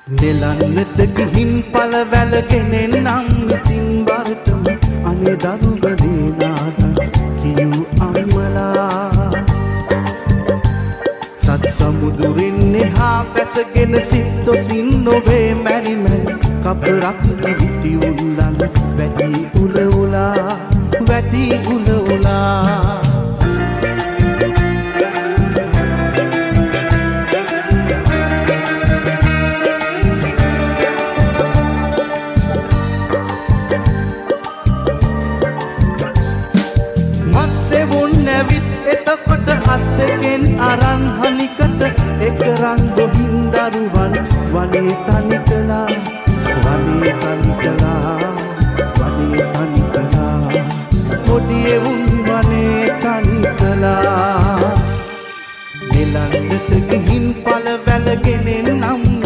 නෙලන්නට ගිහින් පල වැලගෙන නම් ඉතින් බරටම අනේ දරුවනේ නාදන් කියූ අම්මලා සත් සමුදුරින් එහා පැසගෙන සිත්තොසින් නොවේ මැරි මැරි කපරක් කිවිති උල්ලන් වැටි උල උලා වැටි උල උලා අත්තකෙන් අරන් හනිකට එක රන් ගොහින් දරුවන් වනේ තනි කළා වනේ තනි කළා වනේ තනි කළා පොඩි එවුන් වනේ තනි කළා නෙලන්නට ගිහින් පල වැලගෙන නම්